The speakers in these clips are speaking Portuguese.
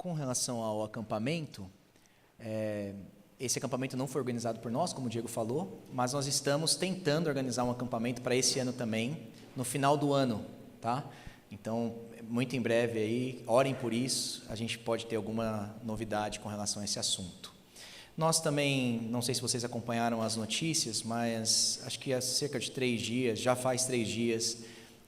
Com relação ao acampamento, esse acampamento não foi organizado por nós, como o Diego falou, mas nós estamos tentando organizar um acampamento para esse ano também, no final do ano, tá? Então, muito em breve aí, orem por isso, a gente pode ter alguma novidade com relação a esse assunto. Nós também, não sei se vocês acompanharam as notícias, mas acho que há cerca de 3 dias, já faz 3 dias,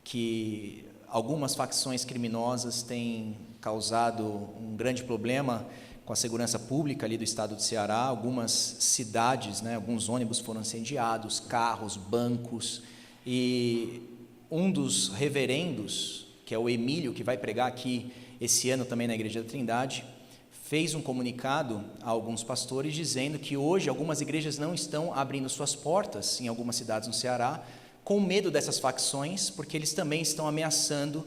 que algumas facções criminosas têm causado um grande problema com a segurança pública ali do estado do Ceará. Algumas cidades, alguns ônibus foram incendiados, carros, bancos, e um dos reverendos, que é o Emílio, que vai pregar aqui esse ano também na Igreja da Trindade, fez um comunicado a alguns pastores dizendo que hoje algumas igrejas não estão abrindo suas portas em algumas cidades no Ceará, com medo dessas facções, porque eles também estão ameaçando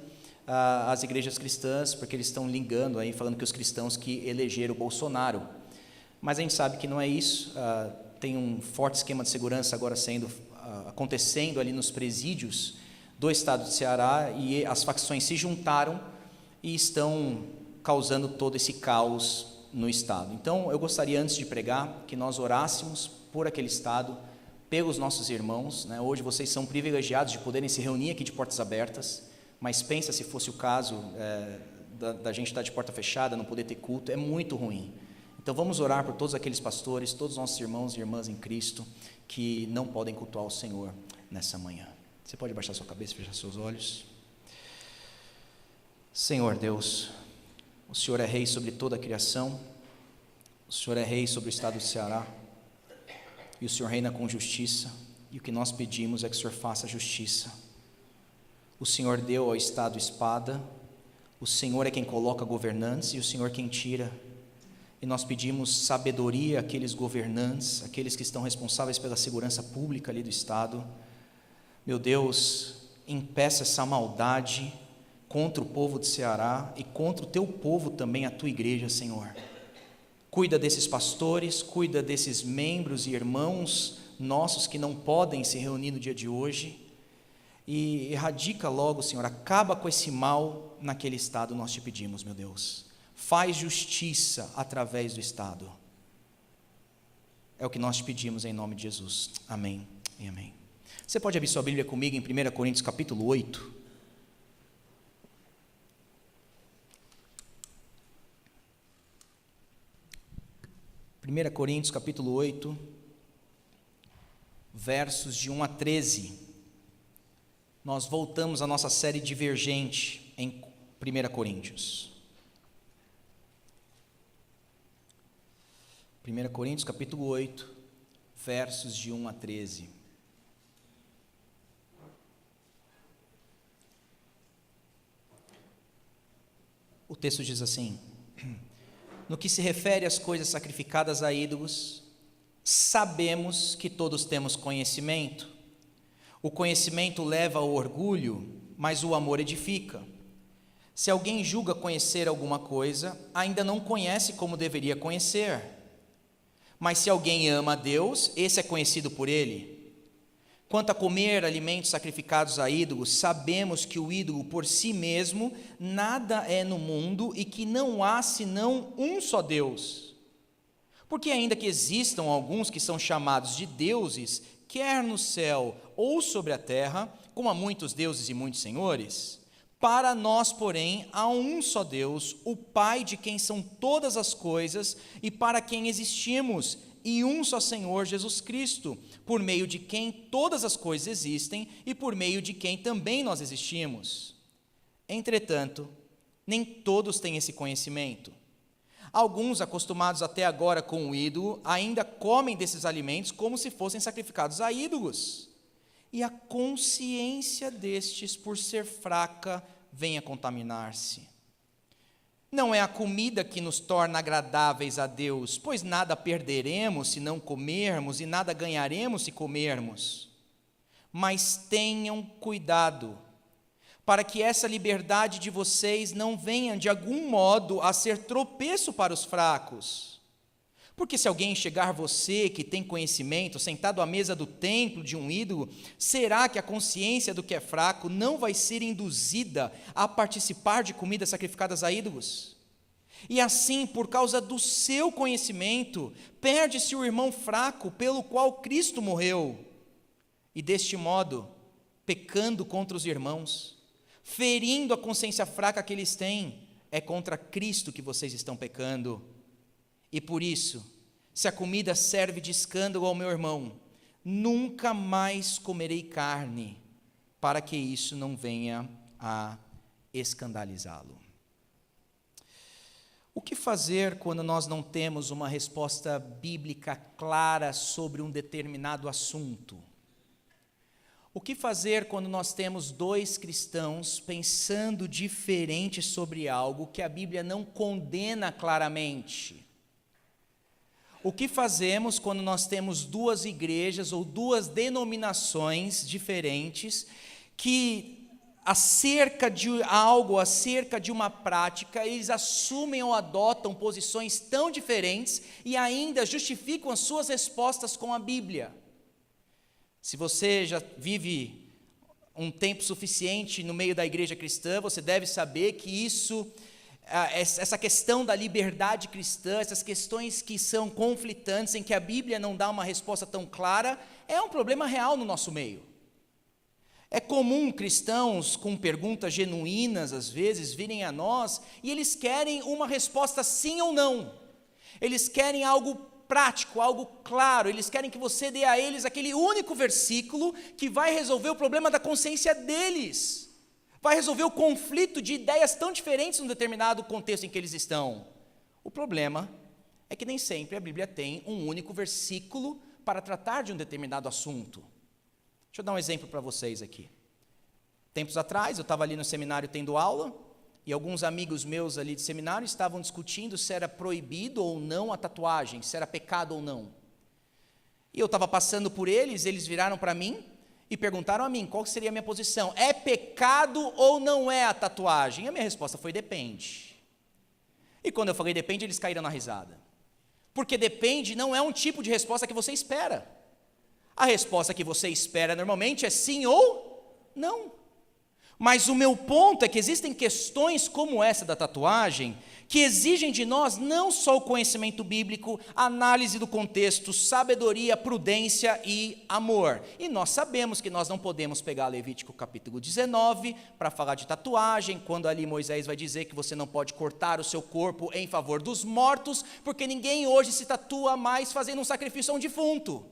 as igrejas cristãs, porque eles estão ligando aí, falando que os cristãos que elegeram o Bolsonaro. Mas a gente sabe que não é isso. Tem um forte esquema de segurança agora acontecendo ali nos presídios do estado de Ceará, e as facções se juntaram e estão causando todo esse caos no estado. Então, eu gostaria, antes de pregar, que nós orássemos por aquele estado, pelos nossos irmãos. Hoje vocês são privilegiados de poderem se reunir aqui de portas abertas, mas pensa se fosse o caso da gente estar de porta fechada, não poder ter culto, é muito ruim. Então vamos orar por todos aqueles pastores, todos os nossos irmãos e irmãs em Cristo, que não podem cultuar o Senhor nessa manhã. Você pode baixar sua cabeça, fechar seus olhos. Senhor Deus, o Senhor é Rei sobre toda a criação, o Senhor é Rei sobre o estado do Ceará, e o Senhor reina com justiça, e o que nós pedimos é que o Senhor faça justiça. O Senhor deu ao estado espada, o Senhor é quem coloca governantes e o Senhor quem tira. E nós pedimos sabedoria àqueles governantes, aqueles que estão responsáveis pela segurança pública ali do estado. Meu Deus, impeça essa maldade contra o povo de Ceará e contra o teu povo também, a tua igreja, Senhor. Cuida desses pastores, cuida desses membros e irmãos nossos que não podem se reunir no dia de hoje, e erradica logo, Senhor, acaba com esse mal naquele estado, nós te pedimos, meu Deus. Faz justiça através do estado. É o que nós te pedimos em nome de Jesus. Amém e amém. Você pode abrir sua Bíblia comigo em 1 Coríntios capítulo 8. 1 Coríntios capítulo 8, versos de 1 a 13. Nós voltamos à nossa série Divergente em 1 Coríntios. 1 Coríntios capítulo 8, versos de 1 a 13. O texto diz assim: no que se refere às coisas sacrificadas a ídolos, sabemos que todos temos conhecimento. O conhecimento leva ao orgulho, mas o amor edifica. Se alguém julga conhecer alguma coisa, ainda não conhece como deveria conhecer. Mas se alguém ama a Deus, esse é conhecido por Ele. Quanto a comer alimentos sacrificados a ídolos, sabemos que o ídolo por si mesmo nada é no mundo e que não há senão um só Deus. Porque ainda que existam alguns que são chamados de deuses, quer no céu ou sobre a terra, como há muitos deuses e muitos senhores, para nós, porém, há um só Deus, o Pai de quem são todas as coisas e para quem existimos, e um só Senhor Jesus Cristo, por meio de quem todas as coisas existem e por meio de quem também nós existimos. Entretanto, nem todos têm esse conhecimento. Alguns, acostumados até agora com o ídolo, ainda comem desses alimentos como se fossem sacrificados a ídolos. E a consciência destes, por ser fraca, vem a contaminar-se. Não é a comida que nos torna agradáveis a Deus, pois nada perderemos se não comermos e nada ganharemos se comermos. Mas tenham cuidado, para que essa liberdade de vocês não venha de algum modo a ser tropeço para os fracos. Porque se alguém chegar você, que tem conhecimento, sentado à mesa do templo de um ídolo, será que a consciência do que é fraco não vai ser induzida a participar de comidas sacrificadas a ídolos? E assim, por causa do seu conhecimento, perde-se o irmão fraco pelo qual Cristo morreu. E deste modo, pecando contra os irmãos, ferindo a consciência fraca que eles têm, é contra Cristo que vocês estão pecando. E por isso, se a comida serve de escândalo ao meu irmão, nunca mais comerei carne, para que isso não venha a escandalizá-lo. O que fazer quando nós não temos uma resposta bíblica clara sobre um determinado assunto? O que fazer quando nós temos dois cristãos pensando diferente sobre algo que a Bíblia não condena claramente? O que fazemos quando nós temos duas igrejas ou duas denominações diferentes que acerca de algo, acerca de uma prática, eles assumem ou adotam posições tão diferentes e ainda justificam as suas respostas com a Bíblia? Se você já vive um tempo suficiente no meio da igreja cristã, você deve saber que essa questão da liberdade cristã, essas questões que são conflitantes, em que a Bíblia não dá uma resposta tão clara, é um problema real no nosso meio. É comum cristãos com perguntas genuínas, às vezes, virem a nós e eles querem uma resposta sim ou não. Eles querem algo prático, algo claro. Eles querem que você dê a eles aquele único versículo que vai resolver o problema da consciência deles. Vai resolver o conflito de ideias tão diferentes num determinado contexto em que eles estão. O problema é que nem sempre a Bíblia tem um único versículo para tratar de um determinado assunto. Deixa eu dar um exemplo para vocês aqui. Tempos atrás, eu estava ali no seminário tendo aula, e alguns amigos meus ali de seminário estavam discutindo se era proibido ou não a tatuagem, se era pecado ou não. E eu estava passando por eles, eles viraram para mim e perguntaram a mim qual seria a minha posição. É pecado ou não é a tatuagem? E a minha resposta foi depende. E quando eu falei depende, eles caíram na risada. Porque depende não é um tipo de resposta que você espera. A resposta que você espera normalmente é sim ou não. Mas o meu ponto é que existem questões como essa da tatuagem que exigem de nós não só o conhecimento bíblico, análise do contexto, sabedoria, prudência e amor. E nós sabemos que nós não podemos pegar Levítico capítulo 19 para falar de tatuagem, quando ali Moisés vai dizer que você não pode cortar o seu corpo em favor dos mortos, porque ninguém hoje se tatua mais fazendo um sacrifício a um defunto.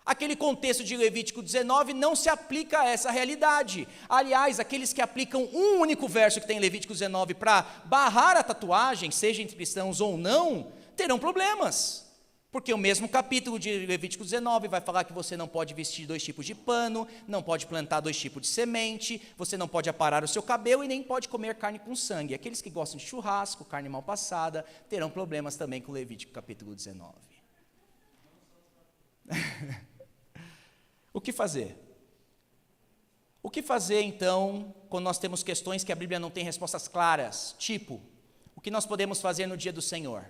Aquele contexto de Levítico 19 não se aplica a essa realidade. Aliás, aqueles que aplicam um único verso que tem em Levítico 19 para barrar a tatuagem, seja entre cristãos ou não, terão problemas. Porque o mesmo capítulo de Levítico 19 vai falar que você não pode vestir 2 tipos de pano, não pode plantar 2 tipos de semente, você não pode aparar o seu cabelo e nem pode comer carne com sangue. Aqueles que gostam de churrasco, carne mal passada, terão problemas também com Levítico capítulo 19. O que fazer? O que fazer, então, quando nós temos questões que a Bíblia não tem respostas claras? Tipo, o que nós podemos fazer no dia do Senhor?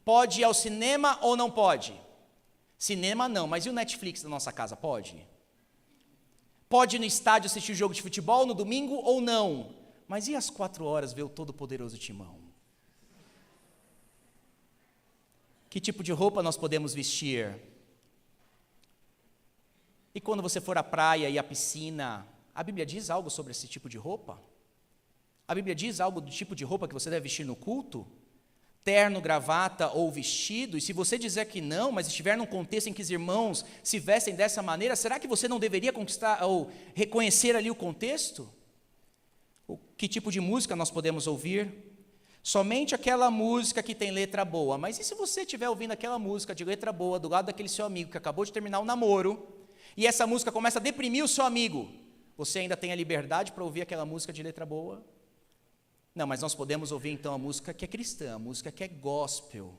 Pode ir ao cinema ou não pode? Cinema não, mas e o Netflix da nossa casa, pode? Pode ir no estádio assistir o jogo de futebol no domingo ou não? Mas e às 4 horas ver o Todo-Poderoso Timão? Que tipo de roupa nós podemos vestir? E quando você for à praia e à piscina, a Bíblia diz algo sobre esse tipo de roupa? A Bíblia diz algo do tipo de roupa que você deve vestir no culto? Terno, gravata ou vestido? E se você dizer que não, mas estiver num contexto em que os irmãos se vestem dessa maneira, será que você não deveria conquistar ou reconhecer ali o contexto? Que tipo de música nós podemos ouvir? Somente aquela música que tem letra boa. Mas e se você estiver ouvindo aquela música de letra boa do lado daquele seu amigo que acabou de terminar o namoro, e essa música começa a deprimir o seu amigo, você ainda tem a liberdade para ouvir aquela música de letra boa? Não, mas nós podemos ouvir então a música que é cristã, a música que é gospel.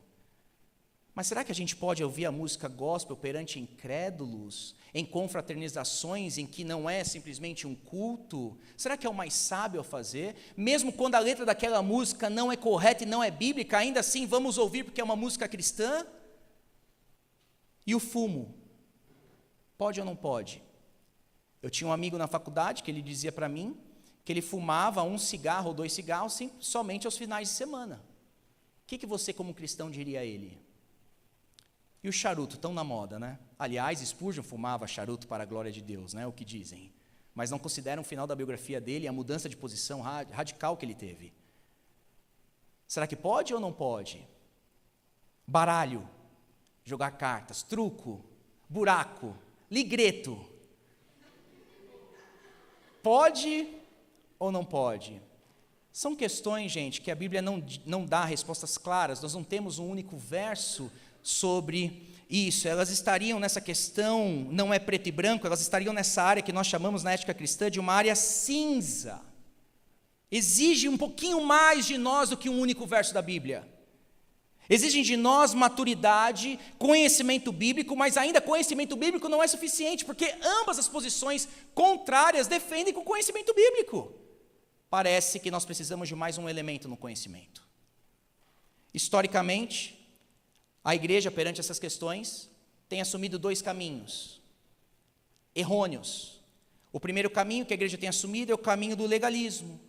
Mas será que a gente pode ouvir a música gospel perante incrédulos, em confraternizações em que não é simplesmente um culto? Será que é o mais sábio a fazer? Mesmo quando a letra daquela música não é correta e não é bíblica, ainda assim vamos ouvir porque é uma música cristã? E o fumo? Pode ou não pode? Eu tinha um amigo na faculdade que ele dizia para mim que ele fumava 1 cigarro ou 2 cigarros somente aos finais de semana. que você como cristão diria a ele? E o charuto, tão na moda, né? Aliás, Spurgeon fumava charuto para a glória de Deus, né? O que dizem. Mas não consideram o final da biografia dele, a mudança de posição radical que ele teve. Será que pode ou não pode? Baralho, jogar cartas, truco, buraco, ligreto. Pode ou não pode? São questões, gente, que a Bíblia não dá respostas claras. Nós não temos um único verso sobre isso. Elas estariam nessa questão, não é preto e branco, elas estariam nessa área que nós chamamos na ética cristã de uma área cinza. Exige um pouquinho mais de nós do que um único verso da Bíblia. Exigem de nós maturidade, conhecimento bíblico, mas ainda conhecimento bíblico não é suficiente, porque ambas as posições contrárias defendem com conhecimento bíblico. Parece que nós precisamos de mais um elemento no conhecimento. Historicamente, a igreja, perante essas questões, tem assumido 2 caminhos errôneos. O primeiro caminho que a igreja tem assumido é o caminho do legalismo,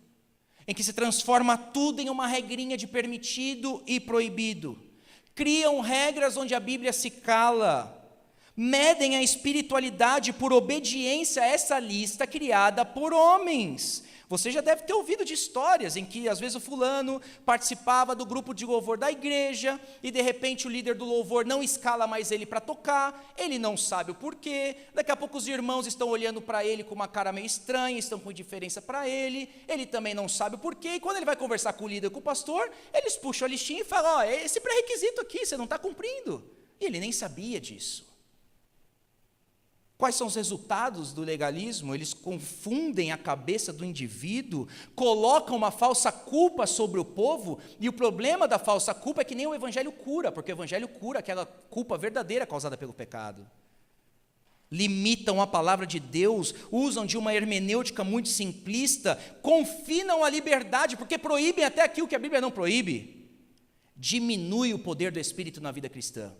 em que se transforma tudo em uma regrinha de permitido e proibido. Criam regras onde a Bíblia se cala. Medem a espiritualidade por obediência a essa lista criada por homens. Você já deve ter ouvido de histórias em que, às vezes, o fulano participava do grupo de louvor da igreja e, de repente, o líder do louvor não escala mais ele para tocar, ele não sabe o porquê, daqui a pouco os irmãos estão olhando para ele com uma cara meio estranha, estão com indiferença para ele também não sabe o porquê, e quando ele vai conversar com o líder, com o pastor, eles puxam a listinha e falam, esse pré-requisito aqui, você não está cumprindo. E ele nem sabia disso. Quais são os resultados do legalismo? Eles confundem a cabeça do indivíduo, colocam uma falsa culpa sobre o povo, e o problema da falsa culpa é que nem o evangelho cura, porque o evangelho cura aquela culpa verdadeira causada pelo pecado. Limitam a palavra de Deus, usam de uma hermenêutica muito simplista, confinam a liberdade, porque proíbem até aquilo que a Bíblia não proíbe. Diminui o poder do Espírito na vida cristã.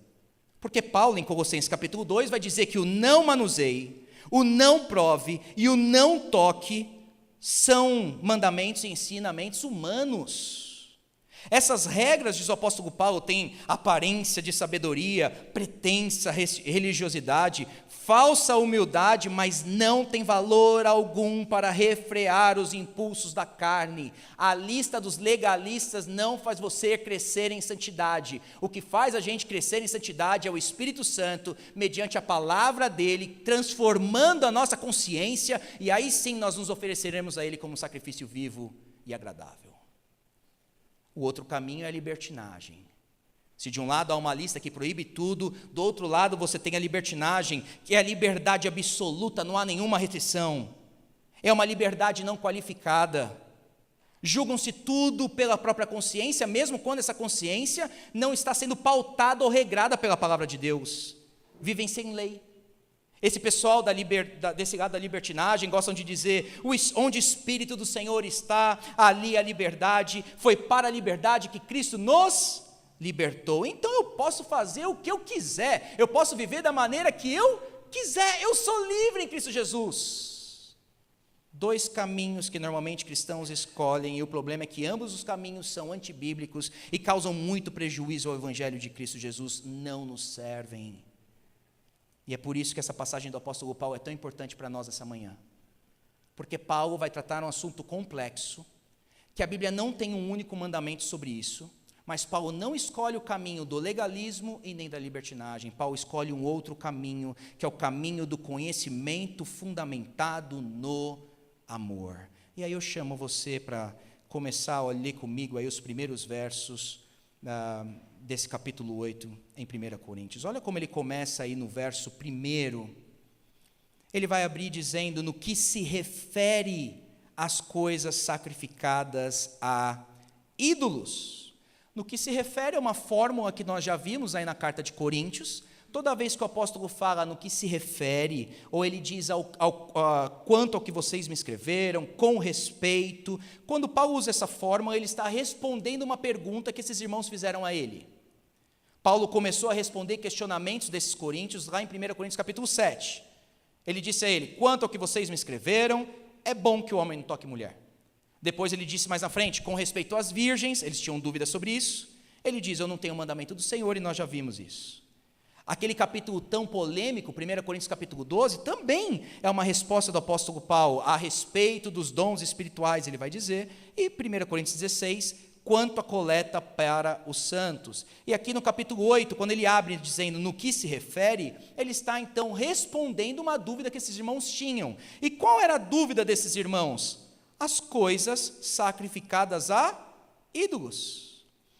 Porque Paulo, em Colossenses capítulo 2, vai dizer que o não manuseie, o não prove e o não toque são mandamentos e ensinamentos humanos. Essas regras, diz o apóstolo Paulo, têm aparência de sabedoria, pretensa religiosidade, falsa humildade, mas não tem valor algum para refrear os impulsos da carne. A lista dos legalistas não faz você crescer em santidade. O que faz a gente crescer em santidade é o Espírito Santo, mediante a palavra dele, transformando a nossa consciência, e aí sim nós nos ofereceremos a ele como um sacrifício vivo e agradável. O outro caminho é a libertinagem. Se de um lado há uma lista que proíbe tudo, do outro lado você tem a libertinagem, que é a liberdade absoluta, não há nenhuma restrição. É uma liberdade não qualificada. Julgam-se tudo pela própria consciência, mesmo quando essa consciência não está sendo pautada ou regrada pela palavra de Deus. Vivem sem lei. Esse pessoal desse lado da libertinagem gostam de dizer, onde o Espírito do Senhor está, ali a liberdade, foi para a liberdade que Cristo nos libertou. Então eu posso fazer o que eu quiser, eu posso viver da maneira que eu quiser, eu sou livre em Cristo Jesus. 2 caminhos que normalmente cristãos escolhem, e o problema é que ambos os caminhos são antibíblicos e causam muito prejuízo ao Evangelho de Cristo Jesus, não nos servem. E é por isso que essa passagem do apóstolo Paulo é tão importante para nós essa manhã, porque Paulo vai tratar um assunto complexo, que a Bíblia não tem um único mandamento sobre isso, mas Paulo não escolhe o caminho do legalismo e nem da libertinagem. Paulo escolhe um outro caminho, que é o caminho do conhecimento fundamentado no amor. E aí eu chamo você para começar a ler comigo aí os primeiros versos desse capítulo 8 em 1 Coríntios. Olha como ele começa aí no verso 1. Ele vai abrir dizendo, no que se refere às coisas sacrificadas a ídolos. No que se refere a uma fórmula que nós já vimos aí na carta de Coríntios, toda vez que o apóstolo fala no que se refere, ou ele diz quanto ao que vocês me escreveram, com respeito, quando Paulo usa essa fórmula, ele está respondendo uma pergunta que esses irmãos fizeram a ele. Paulo começou a responder questionamentos desses coríntios lá em 1 Coríntios capítulo 7. Ele disse a ele, quanto ao que vocês me escreveram, é bom que o homem não toque mulher. Depois ele disse mais na frente, com respeito às virgens, eles tinham dúvidas sobre isso, Ele diz, eu não tenho o mandamento do Senhor, e nós já vimos isso. Aquele capítulo tão polêmico, 1 Coríntios capítulo 12, também é uma resposta do apóstolo Paulo a respeito dos dons espirituais, ele vai dizer, e 1 Coríntios 16, quanto à coleta para os santos. E aqui no capítulo 8, quando ele abre dizendo no que se refere, ele está então respondendo uma dúvida que esses irmãos tinham. E qual era a dúvida desses irmãos? As coisas sacrificadas a ídolos.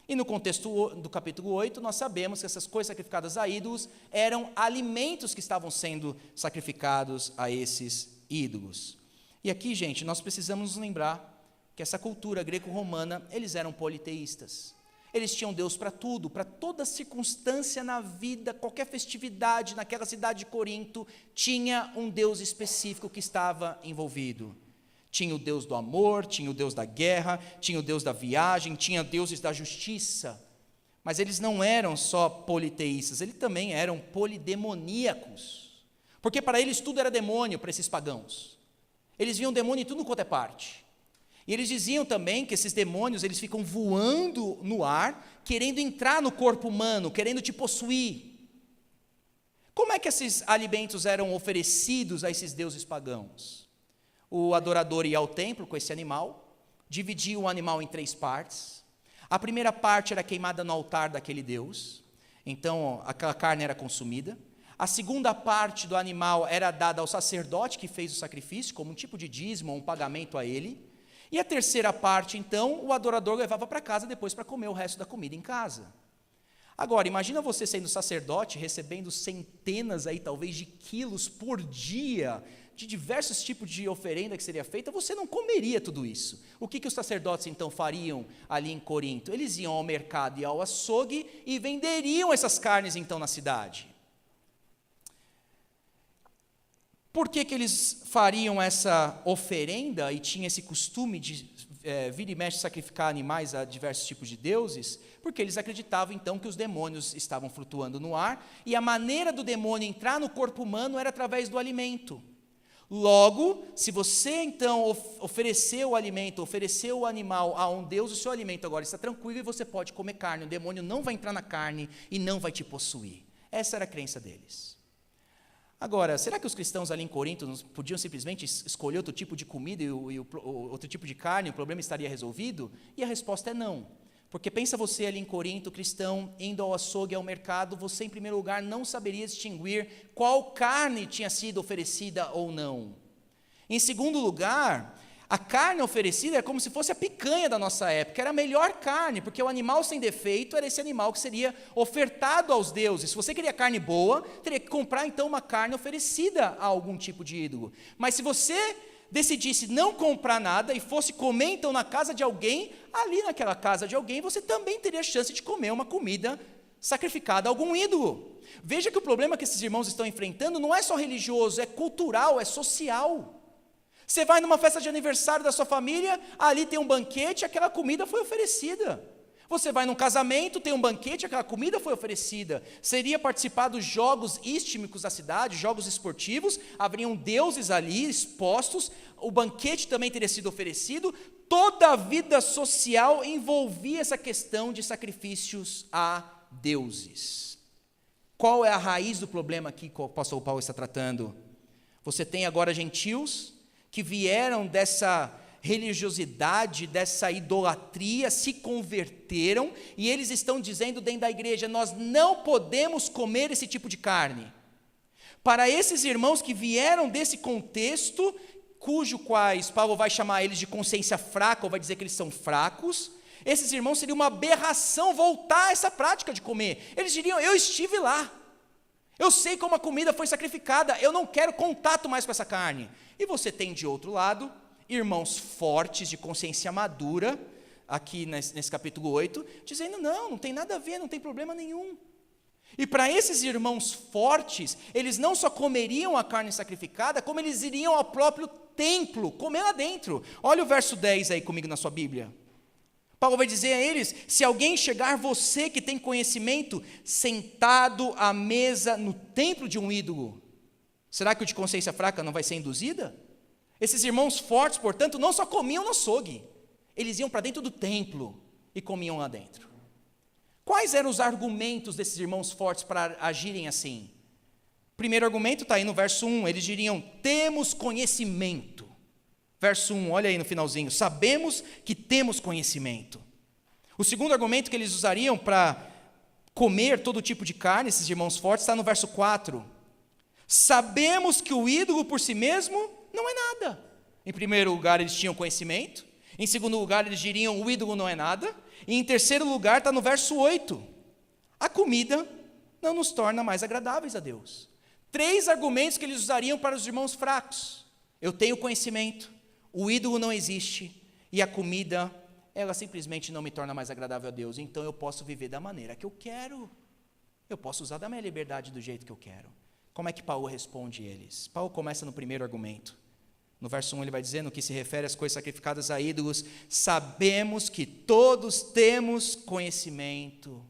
E no contexto do capítulo 8, nós sabemos que essas coisas sacrificadas a ídolos eram alimentos que estavam sendo sacrificados a esses ídolos. E aqui, gente, nós precisamos nos lembrar que essa cultura greco-romana, eles eram politeístas. Eles tinham Deus para tudo, para toda circunstância na vida, qualquer festividade naquela cidade de Corinto, tinha um Deus específico que estava envolvido. Tinha o Deus do amor, tinha o Deus da guerra, tinha o Deus da viagem, tinha deuses da justiça. Mas eles não eram só politeístas, eles também eram polidemoníacos. Porque para eles tudo era demônio, para esses pagãos. Eles viam demônio em tudo quanto é parte. E eles diziam também que esses demônios, eles ficam voando no ar, querendo entrar no corpo humano, querendo te possuir. Como é que esses alimentos eram oferecidos a esses deuses pagãos? O adorador ia ao templo com esse animal, dividia o animal em 3 partes. A primeira parte era queimada no altar daquele deus, então aquela carne era consumida. A segunda parte do animal era dada ao sacerdote que fez o sacrifício, como um tipo de dízimo, um pagamento a ele. E a terceira parte, então, o adorador levava para casa depois para comer o resto da comida em casa. Agora, imagina você sendo sacerdote, recebendo centenas aí, talvez, de quilos por dia, de diversos tipos de oferenda que seria feita, você não comeria tudo isso. O que os sacerdotes então fariam ali em Corinto? Eles iam ao mercado e ao açougue e venderiam essas carnes então na cidade. Por que eles fariam essa oferenda e tinham esse costume de vir e mexe sacrificar animais a diversos tipos de deuses? Porque eles acreditavam então que os demônios estavam flutuando no ar e a maneira do demônio entrar no corpo humano era através do alimento. Logo, se você então ofereceu o alimento, ofereceu o animal a um Deus, o seu alimento agora está tranquilo e você pode comer carne, o demônio não vai entrar na carne e não vai te possuir. Essa era a crença deles. Agora, será que os cristãos ali em Corinto podiam simplesmente escolher outro tipo de comida e outro tipo de carne, o problema estaria resolvido? E a resposta é não. Porque pensa você ali em Corinto, cristão, indo ao açougue, ao mercado, você em primeiro lugar não saberia distinguir qual carne tinha sido oferecida ou não. Em segundo lugar, a carne oferecida é como se fosse a picanha da nossa época, era a melhor carne, porque o animal sem defeito era esse animal que seria ofertado aos deuses. Se você queria carne boa, teria que comprar então uma carne oferecida a algum tipo de ídolo. Mas se você decidisse não comprar nada e fosse comer então na casa de alguém, ali naquela casa de alguém você também teria chance de comer uma comida sacrificada a algum ídolo. Veja que o problema que esses irmãos estão enfrentando não é só religioso, é cultural, é social. Você vai numa festa de aniversário da sua família, ali tem um banquete, aquela comida foi oferecida. Você vai num casamento, tem um banquete, aquela comida foi oferecida. Seria participar dos jogos istmicos da cidade, jogos esportivos, haveriam deuses ali expostos, o banquete também teria sido oferecido. Toda a vida social envolvia essa questão de sacrifícios a deuses. Qual é a raiz do problema aqui que o apóstolo Paulo está tratando? Você tem agora gentios que vieram dessa religiosidade, dessa idolatria, se converteram, e eles estão dizendo dentro da igreja, nós não podemos comer esse tipo de carne. Para esses irmãos que vieram desse contexto, quais Paulo vai chamar eles de consciência fraca, ou vai dizer que eles são fracos, esses irmãos seria uma aberração voltar a essa prática de comer. Eles diriam, eu estive lá, eu sei como a comida foi sacrificada, eu não quero contato mais com essa carne. E você tem de outro lado, irmãos fortes, de consciência madura, aqui nesse capítulo 8, dizendo, não tem nada a ver, não tem problema nenhum. E para esses irmãos fortes, eles não só comeriam a carne sacrificada, como eles iriam ao próprio templo, comer lá dentro. Olha o verso 10 aí comigo na sua Bíblia. Paulo vai dizer a eles, se alguém chegar, você que tem conhecimento, sentado à mesa no templo de um ídolo, será que o de consciência fraca não vai ser induzida? Esses irmãos fortes, portanto, não só comiam no açougue, eles iam para dentro do templo e comiam lá dentro. Quais eram os argumentos desses irmãos fortes para agirem assim? Primeiro argumento está aí no verso 1, eles diriam: temos conhecimento. Verso 1, olha aí no finalzinho, sabemos que temos conhecimento. O segundo argumento que eles usariam para comer todo tipo de carne, esses irmãos fortes, está no verso 4. Sabemos que o ídolo por si mesmo não é nada. Em primeiro lugar, eles tinham conhecimento. Em segundo lugar, eles diriam: o ídolo não é nada. E em terceiro lugar, está no verso 8. A comida não nos torna mais agradáveis a Deus. 3 argumentos que eles usariam para os irmãos fracos. Eu tenho conhecimento, o ídolo não existe, e a comida, ela simplesmente não me torna mais agradável a Deus. Então eu posso viver da maneira que eu quero. Eu posso usar da minha liberdade do jeito que eu quero. Como é que Paulo responde eles? Paulo começa no primeiro argumento. No verso 1 ele vai dizer, no que se refere às coisas sacrificadas a ídolos: sabemos que todos temos conhecimento.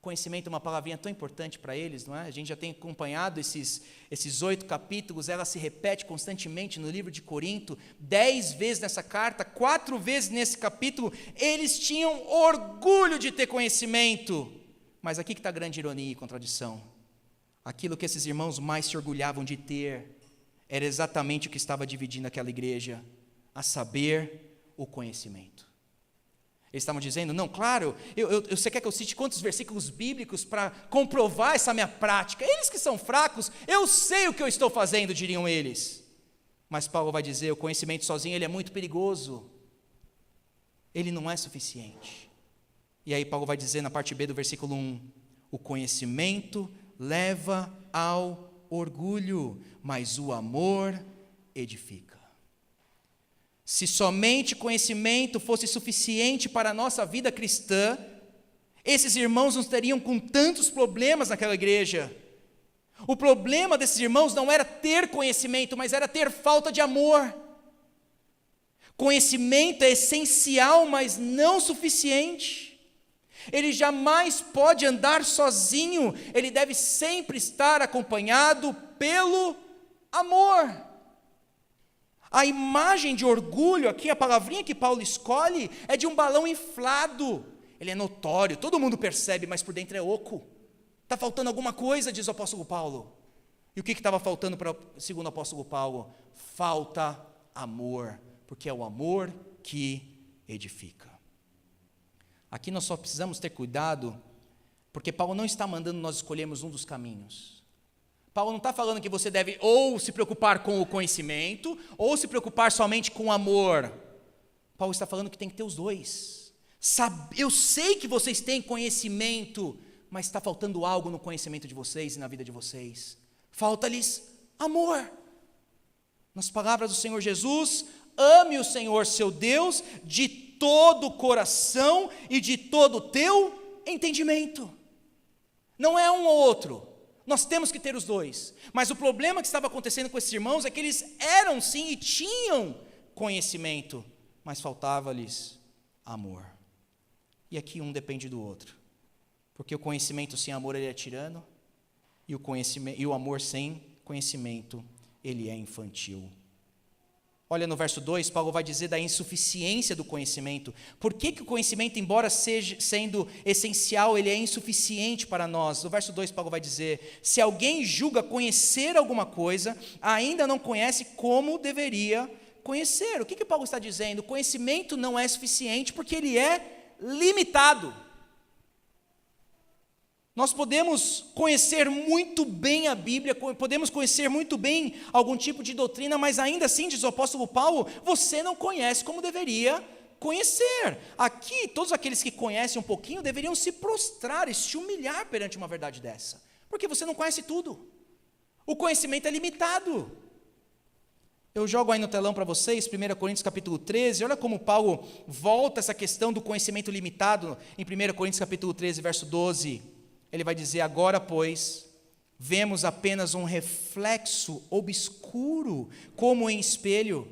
Conhecimento é uma palavrinha tão importante para eles, não é? A gente já tem acompanhado esses 8 capítulos, ela se repete constantemente no livro de Corinto, 10 vezes nessa carta, 4 vezes nesse capítulo. Eles tinham orgulho de ter conhecimento, mas aqui que está a grande ironia e contradição. Aquilo que esses irmãos mais se orgulhavam de ter, era exatamente o que estava dividindo aquela igreja, a saber, o conhecimento. Eles estavam dizendo: não, claro, você quer que eu cite quantos versículos bíblicos para comprovar essa minha prática? Eles que são fracos, eu sei o que eu estou fazendo, diriam eles. Mas Paulo vai dizer: o conhecimento sozinho ele é muito perigoso, ele não é suficiente. E aí Paulo vai dizer na parte B do versículo 1, o conhecimento leva ao orgulho, mas o amor edifica. Se somente conhecimento fosse suficiente para a nossa vida cristã, esses irmãos não teriam com tantos problemas naquela igreja. O problema desses irmãos não era ter conhecimento, mas era ter falta de amor. Conhecimento é essencial, mas não suficiente. Ele jamais pode andar sozinho, ele deve sempre estar acompanhado pelo amor. A imagem de orgulho aqui, a palavrinha que Paulo escolhe, é de um balão inflado. Ele é notório, todo mundo percebe, mas por dentro é oco. Está faltando alguma coisa, diz o apóstolo Paulo. E o que estava faltando, segundo o apóstolo Paulo? Falta amor, porque é o amor que edifica. Aqui nós só precisamos ter cuidado, porque Paulo não está mandando nós escolhermos um dos caminhos. Paulo não está falando que você deve ou se preocupar com o conhecimento, ou se preocupar somente com o amor. Paulo está falando que tem que ter os dois. Eu sei que vocês têm conhecimento, mas está faltando algo no conhecimento de vocês e na vida de vocês. Falta-lhes amor. Nas palavras do Senhor Jesus: ame o Senhor seu Deus de todo o coração e de todo o teu entendimento. Não é um ou outro. Nós temos que ter os dois. Mas o problema que estava acontecendo com esses irmãos é que eles eram sim e tinham conhecimento, mas faltava-lhes amor. E aqui um depende do outro. Porque o conhecimento sem amor ele é tirano, e o amor sem conhecimento ele é infantil. Olha no verso 2, Paulo vai dizer da insuficiência do conhecimento. Por que o conhecimento, embora seja sendo essencial, ele é insuficiente para nós? No verso 2, Paulo vai dizer: se alguém julga conhecer alguma coisa, ainda não conhece como deveria conhecer. O que Paulo está dizendo? O conhecimento não é suficiente porque ele é limitado. Nós podemos conhecer muito bem a Bíblia, podemos conhecer muito bem algum tipo de doutrina, mas ainda assim, diz o apóstolo Paulo, você não conhece como deveria conhecer. Aqui, todos aqueles que conhecem um pouquinho deveriam se prostrar e se humilhar perante uma verdade dessa, porque você não conhece tudo. O conhecimento é limitado. Eu jogo aí no telão para vocês, 1 Coríntios capítulo 13, olha como Paulo volta essa questão do conhecimento limitado, em 1 Coríntios capítulo 13, verso 12, ele vai dizer: agora, pois, vemos apenas um reflexo obscuro, como em espelho,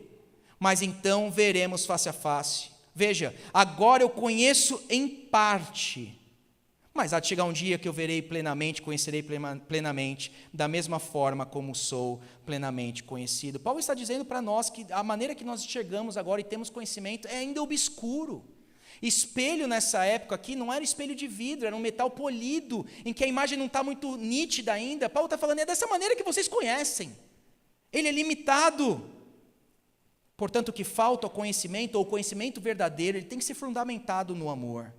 mas então veremos face a face. Veja, agora eu conheço em parte, mas há de chegar um dia que eu verei plenamente, conhecerei plenamente, da mesma forma como sou plenamente conhecido. Paulo está dizendo para nós que a maneira que nós enxergamos agora e temos conhecimento é ainda obscuro. Espelho nessa época aqui não era espelho de vidro, era um metal polido, em que a imagem não está muito nítida ainda. Paulo está falando, é dessa maneira que vocês conhecem. Ele é limitado. Portanto, o que falta ao conhecimento, ou o conhecimento verdadeiro, ele tem que ser fundamentado no amor.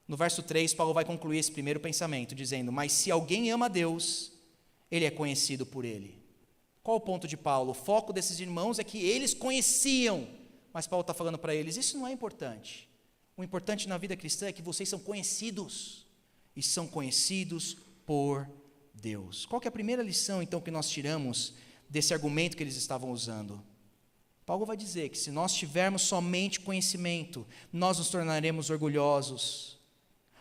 No verso 3, Paulo vai concluir esse primeiro pensamento, dizendo, mas se alguém ama a Deus, ele é conhecido por ele. Qual o ponto de Paulo? O foco desses irmãos é que eles conheciam, mas Paulo está falando para eles, isso não é importante. O importante na vida cristã é que vocês são conhecidos, e são conhecidos por Deus. Qual que é a primeira lição, então, que nós tiramos desse argumento que eles estavam usando? Paulo vai dizer que se nós tivermos somente conhecimento, nós nos tornaremos orgulhosos.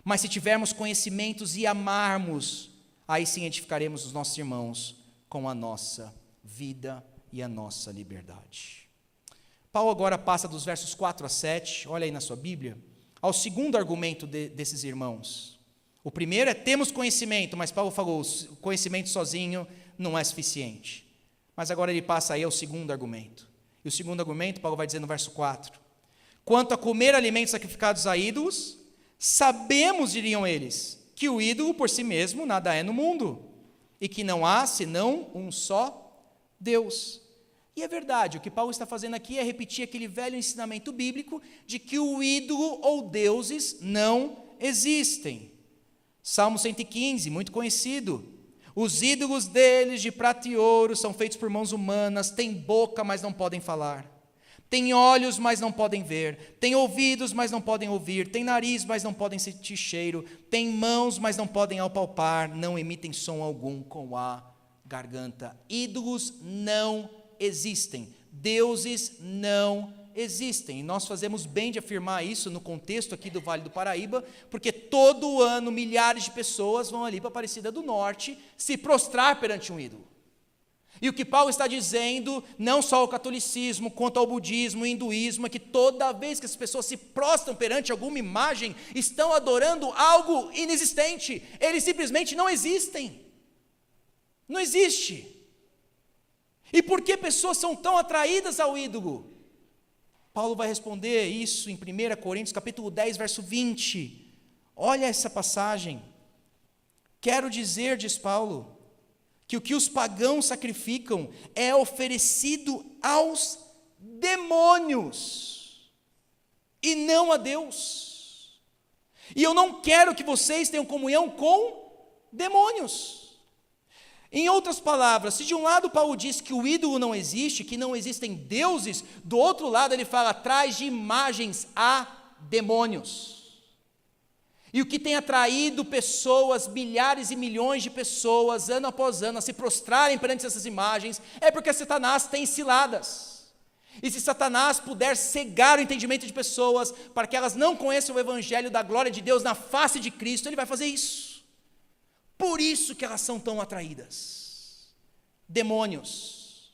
Mas se tivermos conhecimentos e amarmos, aí sim edificaremos os nossos irmãos com a nossa vida e a nossa liberdade. Paulo agora passa dos versos 4 a 7, olha aí na sua Bíblia, ao segundo argumento desses irmãos. O primeiro é, temos conhecimento, mas Paulo falou, o conhecimento sozinho não é suficiente. Mas agora ele passa aí ao segundo argumento. E o segundo argumento, Paulo vai dizer no verso 4, quanto a comer alimentos sacrificados a ídolos, sabemos, diriam eles, que o ídolo por si mesmo nada é no mundo, e que não há senão um só Deus. E é verdade, o que Paulo está fazendo aqui é repetir aquele velho ensinamento bíblico de que o ídolo ou deuses não existem. Salmo 115, muito conhecido. Os ídolos deles de prata e ouro são feitos por mãos humanas, têm boca, mas não podem falar. Têm olhos, mas não podem ver. Têm ouvidos, mas não podem ouvir. Têm nariz, mas não podem sentir cheiro. Têm mãos, mas não podem apalpar. Não emitem som algum com a garganta. Ídolos não existem, deuses não existem, e nós fazemos bem de afirmar isso no contexto aqui do Vale do Paraíba, porque todo ano milhares de pessoas vão ali para a Aparecida do Norte se prostrar perante um ídolo. E o que Paulo está dizendo, não só ao catolicismo, quanto ao budismo e hinduísmo, é que toda vez que as pessoas se prostram perante alguma imagem, estão adorando algo inexistente, eles simplesmente não existem, não existe. E por que pessoas são tão atraídas ao ídolo? Paulo vai responder isso em 1 Coríntios capítulo 10, verso 20. Olha essa passagem. Quero dizer, diz Paulo, que o que os pagãos sacrificam é oferecido aos demônios e não a Deus. E eu não quero que vocês tenham comunhão com demônios. Em outras palavras, se de um lado Paulo diz que o ídolo não existe, que não existem deuses, do outro lado ele fala atrás de imagens há demônios. E o que tem atraído pessoas, milhares e milhões de pessoas, ano após ano, a se prostrarem perante essas imagens, é porque Satanás tem ciladas. E se Satanás puder cegar o entendimento de pessoas, para que elas não conheçam o evangelho da glória de Deus na face de Cristo, ele vai fazer isso. Por isso que elas são tão atraídas. Demônios.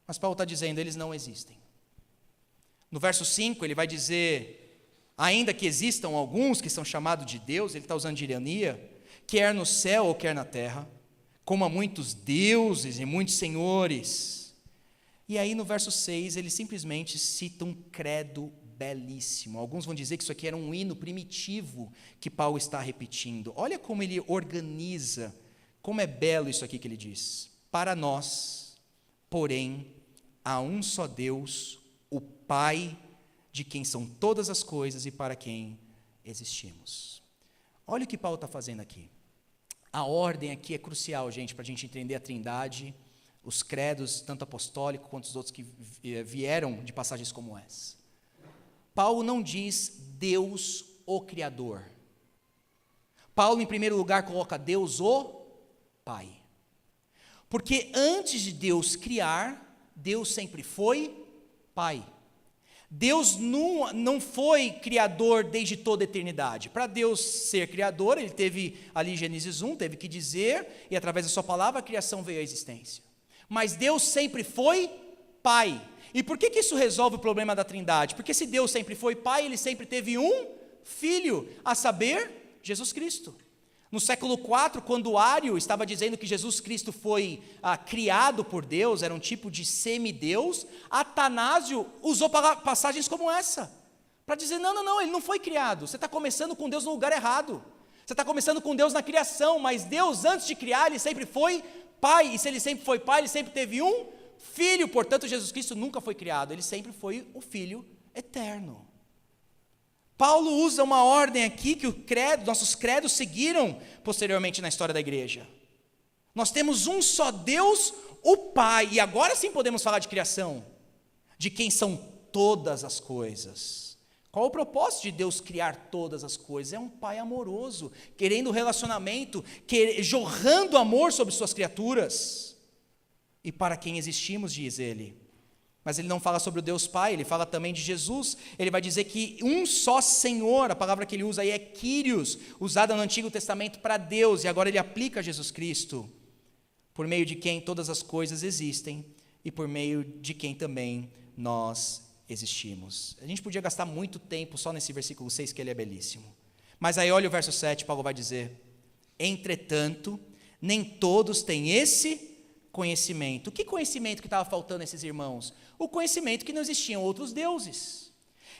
Mas Paulo está dizendo, eles não existem. No verso 5 ele vai dizer, ainda que existam alguns que são chamados de Deus, ele está usando de ironia, quer no céu ou quer na terra, como há muitos deuses e muitos senhores. E aí no verso 6 ele simplesmente cita um credo belíssimo. Alguns vão dizer que isso aqui era um hino primitivo que Paulo está repetindo. Olha como ele organiza, como é belo isso aqui que ele diz. Para nós, porém, há um só Deus, o Pai, de quem são todas as coisas e para quem existimos. Olha o que Paulo está fazendo aqui. A ordem aqui é crucial, gente, para a gente entender a Trindade, os credos, tanto apostólico quanto os outros que vieram de passagens como essa. Paulo não diz Deus o Criador. Paulo, em primeiro lugar, coloca Deus o Pai. Porque antes de Deus criar, Deus sempre foi Pai. Deus não foi criador desde toda a eternidade. Para Deus ser criador, ele teve ali Gênesis 1, teve que dizer, e através da sua palavra a criação veio à existência. Mas Deus sempre foi Pai. E por que isso resolve o problema da Trindade? Porque se Deus sempre foi Pai, ele sempre teve um Filho, a saber, Jesus Cristo. No século IV, quando Ário estava dizendo que Jesus Cristo foi criado por Deus, era um tipo de semideus, Atanásio usou passagens como essa, para dizer, não, ele não foi criado, você está começando com Deus no lugar errado, você está começando com Deus na criação, mas Deus antes de criar, Ele sempre foi Pai, e se Ele sempre foi Pai, Ele sempre teve um Filho, portanto Jesus Cristo nunca foi criado, Ele sempre foi o Filho eterno. Paulo usa uma ordem aqui que nossos credos seguiram posteriormente na história da igreja. Nós temos um só Deus, o Pai, e agora sim podemos falar de criação, de quem são todas as coisas. Qual o propósito de Deus criar todas as coisas? É um Pai amoroso, querendo relacionamento, jorrando amor sobre suas criaturas. E para quem existimos, diz ele. Mas ele não fala sobre o Deus Pai, ele fala também de Jesus. Ele vai dizer que um só Senhor, a palavra que ele usa aí é Kyrios, usada no Antigo Testamento para Deus, e agora ele aplica a Jesus Cristo, por meio de quem todas as coisas existem, e por meio de quem também nós existimos. A gente podia gastar muito tempo só nesse versículo 6, que ele é belíssimo. Mas aí olha o verso 7, Paulo vai dizer, entretanto, nem todos têm esse conhecimento. Que conhecimento que estava faltando a esses irmãos? O conhecimento que não existiam outros deuses.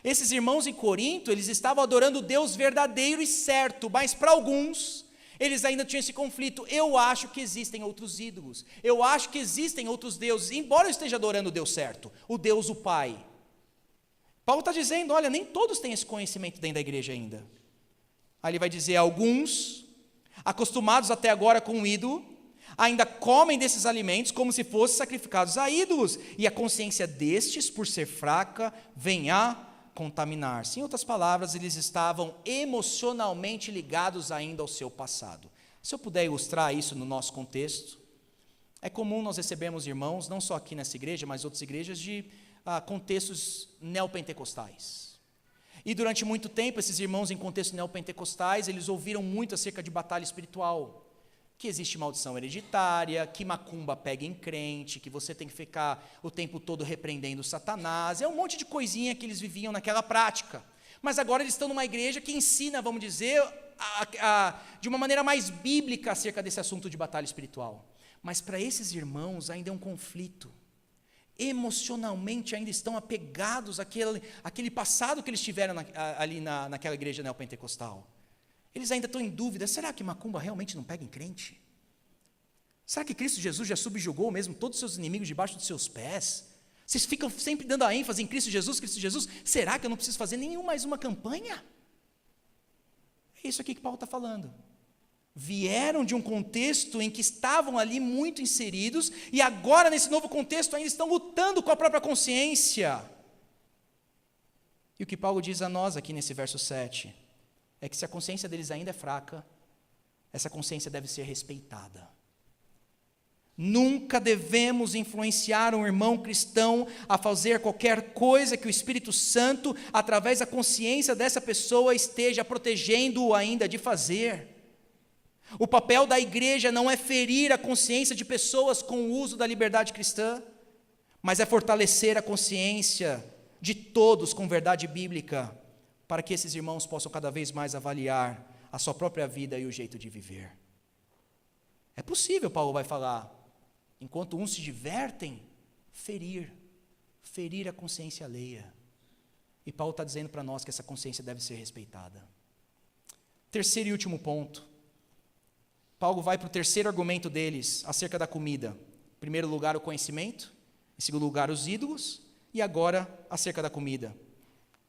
Esses irmãos em Corinto, eles estavam adorando o Deus verdadeiro e certo, mas para alguns, eles ainda tinham esse conflito. Eu acho que existem outros ídolos, eu acho que existem outros deuses, embora eu esteja adorando o Deus certo, o Deus o Pai. Paulo está dizendo, olha, nem todos têm esse conhecimento dentro da igreja ainda. Aí ele vai dizer, alguns, acostumados até agora com o ídolo, ainda comem desses alimentos como se fossem sacrificados a ídolos, e a consciência destes, por ser fraca, vem a contaminar-se. Em outras palavras, eles estavam emocionalmente ligados ainda ao seu passado. Se eu puder ilustrar isso no nosso contexto, é comum nós recebermos irmãos, não só aqui nessa igreja, mas outras igrejas, de contextos neopentecostais. E durante muito tempo, esses irmãos em contextos neopentecostais, eles ouviram muito acerca de batalha espiritual, que existe maldição hereditária, que macumba pega em crente, que você tem que ficar o tempo todo repreendendo Satanás, é um monte de coisinha que eles viviam naquela prática. Mas agora eles estão numa igreja que ensina, vamos dizer, de uma maneira mais bíblica acerca desse assunto de batalha espiritual. Mas para esses irmãos ainda é um conflito. Emocionalmente ainda estão apegados àquele passado que eles tiveram ali naquela igreja neopentecostal. Eles ainda estão em dúvida, será que macumba realmente não pega em crente? Será que Cristo Jesus já subjugou mesmo todos os seus inimigos debaixo dos seus pés? Vocês ficam sempre dando a ênfase em Cristo Jesus, será que eu não preciso fazer mais uma campanha? É isso aqui que Paulo está falando. Vieram de um contexto em que estavam ali muito inseridos, e agora nesse novo contexto ainda estão lutando com a própria consciência. E o que Paulo diz a nós aqui nesse verso 7, é que se a consciência deles ainda é fraca, essa consciência deve ser respeitada. Nunca devemos influenciar um irmão cristão a fazer qualquer coisa que o Espírito Santo, através da consciência dessa pessoa, esteja protegendo-o ainda de fazer. O papel da igreja não é ferir a consciência de pessoas com o uso da liberdade cristã, mas é fortalecer a consciência de todos com verdade bíblica, para que esses irmãos possam cada vez mais avaliar a sua própria vida e o jeito de viver. É possível, Paulo vai falar, enquanto uns se divertem, ferir a consciência alheia. E Paulo está dizendo para nós que essa consciência deve ser respeitada. Terceiro e último ponto. Paulo vai para o terceiro argumento deles, acerca da comida. Em primeiro lugar, o conhecimento. Em segundo lugar, os ídolos. E agora, acerca da comida.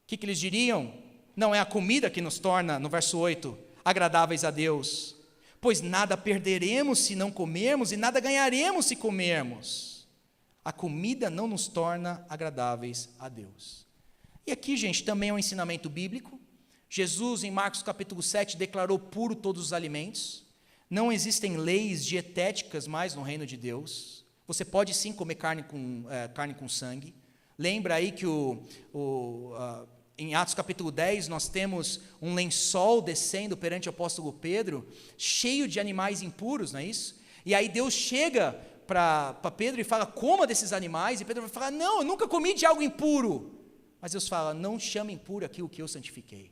O que eles diriam? Não é a comida que nos torna, no verso 8, agradáveis a Deus. Pois nada perderemos se não comermos, e nada ganharemos se comermos. A comida não nos torna agradáveis a Deus. E aqui, gente, também é um ensinamento bíblico. Jesus, em Marcos capítulo 7, declarou puro todos os alimentos. Não existem leis dietéticas mais no reino de Deus. Você pode sim comer carne com sangue. Lembra aí que em Atos capítulo 10, nós temos um lençol descendo perante o apóstolo Pedro, cheio de animais impuros, não é isso? E aí Deus chega para Pedro e fala, coma desses animais, e Pedro vai falar, não, eu nunca comi de algo impuro. Mas Deus fala, não chame impuro aquilo que eu santifiquei.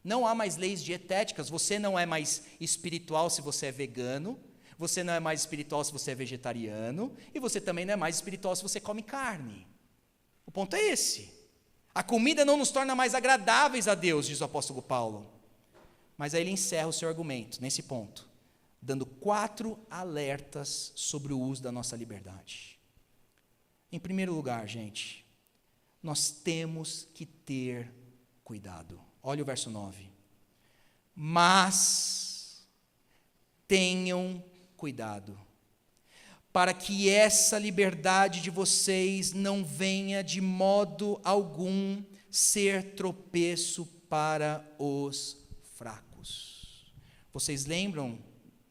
Não há mais leis dietéticas, você não é mais espiritual se você é vegano, você não é mais espiritual se você é vegetariano, e você também não é mais espiritual se você come carne. O ponto é esse. A comida não nos torna mais agradáveis a Deus, diz o apóstolo Paulo. Mas aí ele encerra o seu argumento, nesse ponto, dando 4 alertas sobre o uso da nossa liberdade. Em primeiro lugar, gente, nós temos que ter cuidado. Olha o verso 9. Mas tenham cuidado, para que essa liberdade de vocês não venha de modo algum ser tropeço para os fracos. Vocês lembram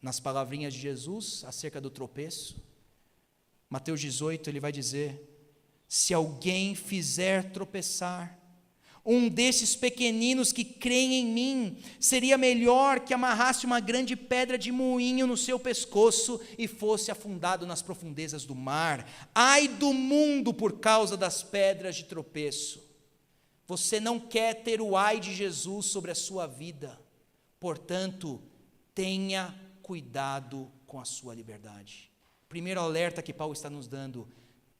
nas palavrinhas de Jesus acerca do tropeço? Mateus 18, ele vai dizer: se alguém fizer tropeçar um desses pequeninos que creem em mim, seria melhor que amarrasse uma grande pedra de moinho no seu pescoço e fosse afundado nas profundezas do mar. Ai do mundo por causa das pedras de tropeço. Você não quer ter o ai de Jesus sobre a sua vida, portanto, tenha cuidado com a sua liberdade. Primeiro alerta que Paulo está nos dando: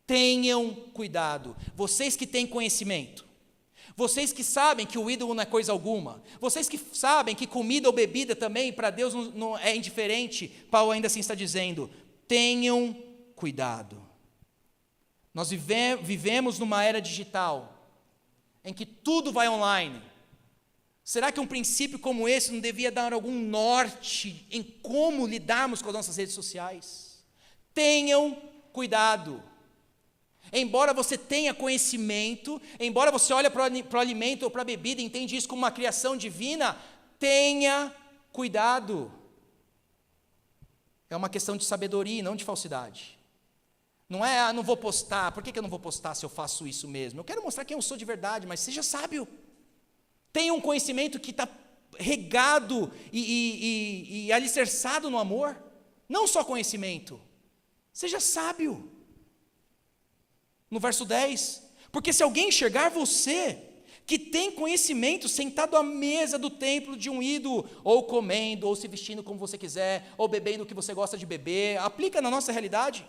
tenham cuidado. Vocês que têm conhecimento, vocês que sabem que o ídolo não é coisa alguma, vocês que sabem que comida ou bebida também para Deus não é indiferente, Paulo ainda assim está dizendo: tenham cuidado. Nós vivemos numa era digital, em que tudo vai online. Será que um princípio como esse não devia dar algum norte em como lidarmos com as nossas redes sociais? Tenham cuidado. Embora você tenha conhecimento, embora você olhe para o alimento ou para a bebida e entende isso como uma criação divina, tenha cuidado. É uma questão de sabedoria e não de falsidade. Não é, não vou postar, por que eu não vou postar se eu faço isso mesmo? Eu quero mostrar quem eu sou de verdade, mas seja sábio. Tenha um conhecimento que está regado e alicerçado no amor, não só conhecimento. Seja sábio. No verso 10, porque se alguém enxergar você, que tem conhecimento, sentado à mesa do templo de um ídolo, ou comendo, ou se vestindo como você quiser, ou bebendo o que você gosta de beber, aplica na nossa realidade.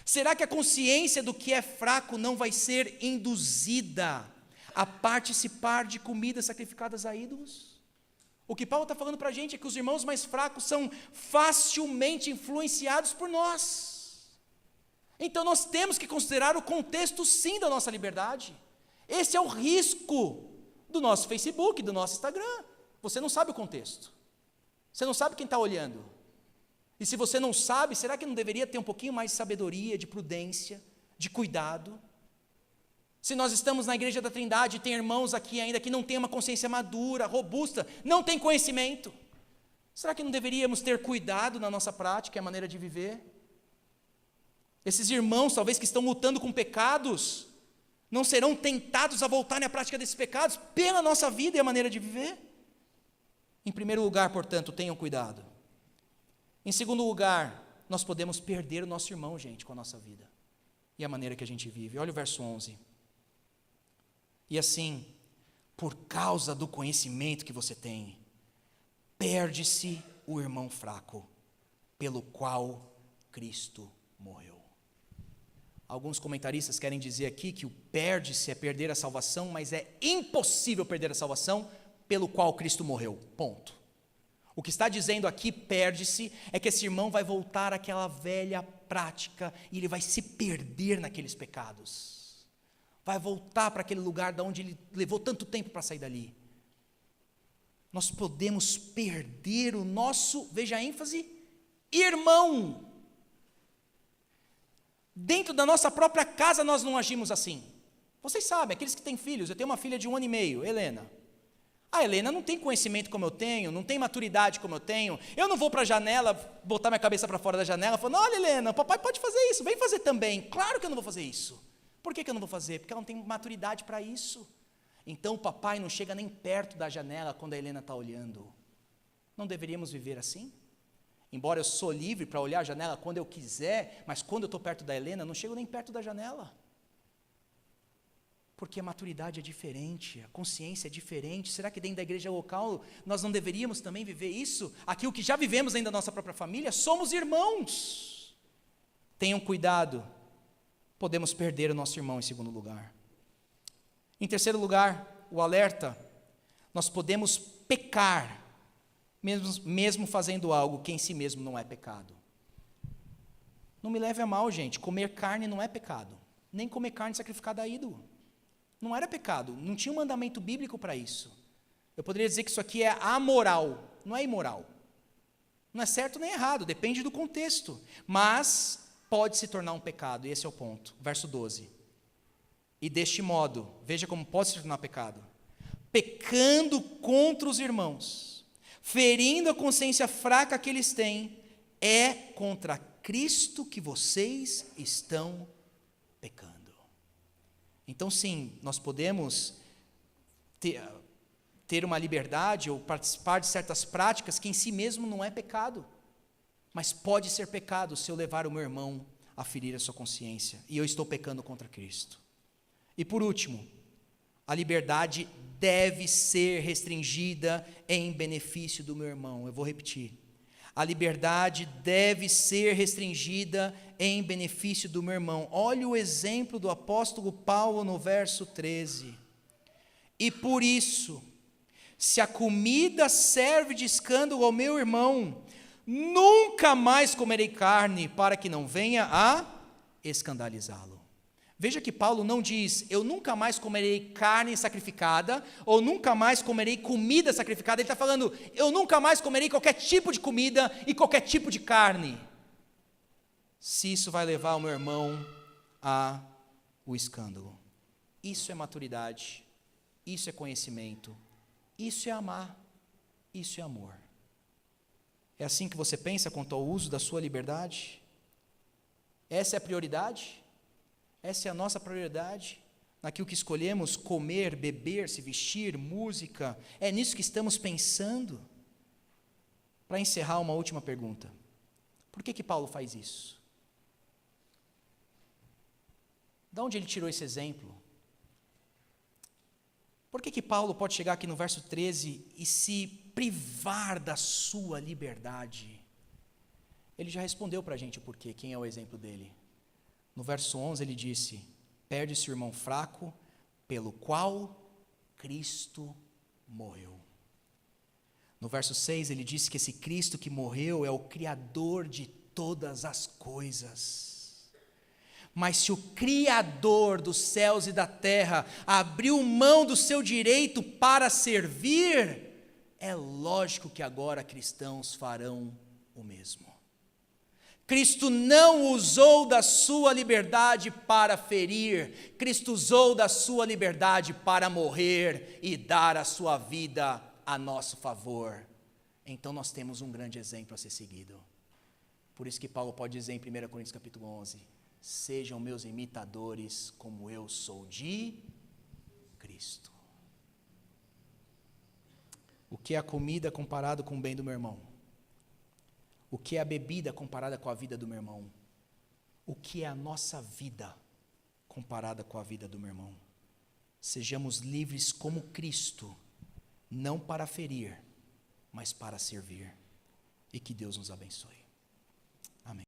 Será que a consciência do que é fraco não vai ser induzida a participar de comidas sacrificadas a ídolos? O que Paulo está falando para a gente é que os irmãos mais fracos são facilmente influenciados por nós. Então nós temos que considerar o contexto sim da nossa liberdade. Esse é o risco do nosso Facebook, do nosso Instagram. Você não sabe o contexto. Você não sabe quem está olhando. E se você não sabe, será que não deveria ter um pouquinho mais de sabedoria, de prudência, de cuidado? Se nós estamos na igreja da Trindade, tem irmãos aqui ainda que não têm uma consciência madura, robusta, não têm conhecimento. Será que não deveríamos ter cuidado na nossa prática e a maneira de viver? Esses irmãos, talvez que estão lutando com pecados, não serão tentados a voltarem à prática desses pecados pela nossa vida e a maneira de viver? Em primeiro lugar, portanto, tenham cuidado. Em segundo lugar, nós podemos perder o nosso irmão, gente, com a nossa vida e a maneira que a gente vive. Olha o verso 11. E assim, por causa do conhecimento que você tem, perde-se o irmão fraco, pelo qual Cristo morreu. Alguns comentaristas querem dizer aqui que o perde-se é perder a salvação, mas é impossível perder a salvação pelo qual Cristo morreu, ponto. O que está dizendo aqui, perde-se, é que esse irmão vai voltar àquela velha prática e ele vai se perder naqueles pecados. Vai voltar para aquele lugar de onde ele levou tanto tempo para sair dali. Nós podemos perder o nosso, veja a ênfase, irmão. Dentro da nossa própria casa nós não agimos assim. Vocês sabem, aqueles que têm filhos, eu tenho uma filha de 1 ano e meio, Helena. A Helena não tem conhecimento como eu tenho, não tem maturidade como eu tenho. Eu não vou para a janela, botar minha cabeça para fora da janela, falando: olha, Helena, o papai pode fazer isso, vem fazer também. Claro que eu não vou fazer isso. Por que eu não vou fazer? Porque ela não tem maturidade para isso. Então o papai não chega nem perto da janela quando a Helena está olhando. Não deveríamos viver assim? Embora eu sou livre para olhar a janela quando eu quiser, mas quando eu estou perto da Helena, não chego nem perto da janela. Porque a maturidade é diferente, a consciência é diferente. Será que dentro da igreja local nós não deveríamos também viver isso? Aquilo que já vivemos dentro da nossa própria família, somos irmãos. Tenham cuidado, podemos perder o nosso irmão em segundo lugar. Em terceiro lugar, o alerta: nós podemos pecar, mesmo fazendo algo que em si mesmo não é pecado. Não me leve a mal, gente, comer carne não é pecado, nem comer carne sacrificada a ídolo. Não era pecado, não tinha um mandamento bíblico para isso. Eu poderia dizer que isso aqui é amoral, não é imoral. Não é certo nem errado, depende do contexto, mas pode se tornar um pecado, e esse é o ponto. Verso 12. E deste modo, veja como pode se tornar pecado: pecando contra os irmãos, ferindo a consciência fraca que eles têm, é contra Cristo que vocês estão pecando. Então, sim, nós podemos ter uma liberdade ou participar de certas práticas que em si mesmo não é pecado, mas pode ser pecado se eu levar o meu irmão a ferir a sua consciência, e eu estou pecando contra Cristo. E por último, a liberdade deve ser restringida em benefício do meu irmão. Eu vou repetir. A liberdade deve ser restringida em benefício do meu irmão. Olha o exemplo do apóstolo Paulo no verso 13. E por isso, se a comida serve de escândalo ao meu irmão, nunca mais comerei carne, para que não venha a escandalizá-lo. Veja que Paulo não diz: eu nunca mais comerei carne sacrificada, ou nunca mais comerei comida sacrificada. Ele está falando: eu nunca mais comerei qualquer tipo de comida e qualquer tipo de carne, se isso vai levar o meu irmão ao escândalo. Isso é maturidade, isso é conhecimento, isso é amar, isso é amor. É assim que você pensa quanto ao uso da sua liberdade? Essa é a prioridade? Essa é a nossa prioridade? Naquilo que escolhemos comer, beber, se vestir, música? É nisso que estamos pensando? Para encerrar, uma última pergunta: por que Paulo faz isso? De onde ele tirou esse exemplo? Por que Paulo pode chegar aqui no verso 13 e se privar da sua liberdade? Ele já respondeu para a gente o porquê, quem é o exemplo dele. No verso 11 ele disse: perde-se o irmão fraco, pelo qual Cristo morreu. No verso 6 ele disse que esse Cristo que morreu é o Criador de todas as coisas. Mas se o Criador dos céus e da terra abriu mão do seu direito para servir, é lógico que agora cristãos farão o mesmo. Cristo não usou da sua liberdade para ferir, Cristo usou da sua liberdade para morrer e dar a sua vida a nosso favor. Então nós temos um grande exemplo a ser seguido. Por isso que Paulo pode dizer em 1 Coríntios capítulo 11: sejam meus imitadores como eu sou de Cristo. O que é a comida comparado com o bem do meu irmão? O que é a bebida comparada com a vida do meu irmão? O que é a nossa vida comparada com a vida do meu irmão? Sejamos livres como Cristo, não para ferir, mas para servir. E que Deus nos abençoe. Amém.